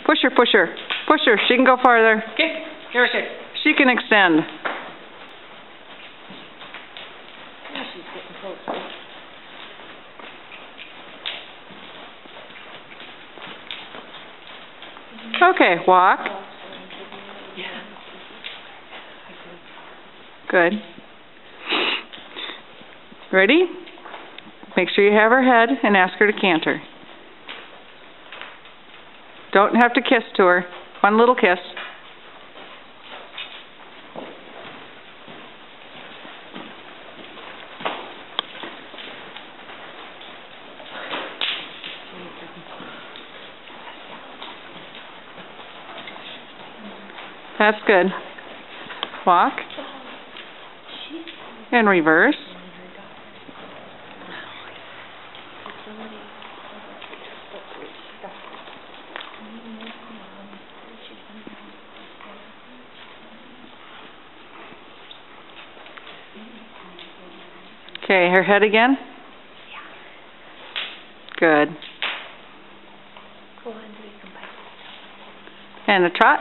Push her, push her. Push her. She can go farther. Okay, give her a shake. She can extend. Yeah, she's getting closer. Okay, walk. Yeah. Good. Ready? Make sure you have her head and ask her to canter. Don't have to kiss to her. One little kiss. That's good. Walk. And reverse. Okay, her head again. Good. And the trot.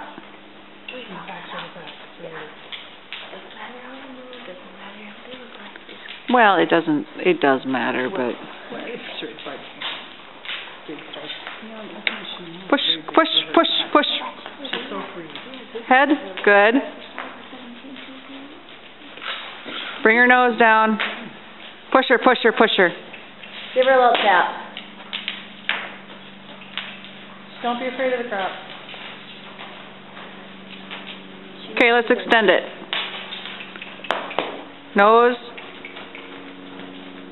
Well, it does matter, but push, push, push, push. Head, good. Bring her nose down. Push her, push her, push her. Give her a little tap. Don't be afraid of the crop. Okay, let's extend it. Nose.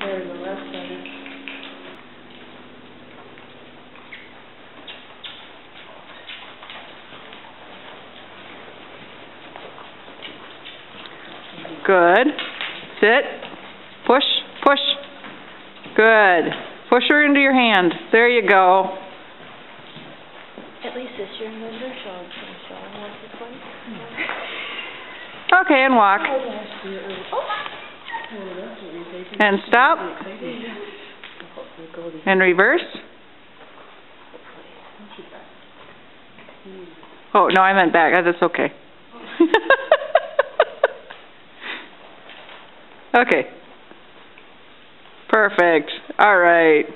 There's the left side. Good. Sit. Push, push. Good. Push her into your hand. There you go. At least this year, remember, Sean's going to show him once or twice. Okay, and walk. And stop. And reverse. Oh, no, I meant back. That's okay. Okay. Perfect. All right.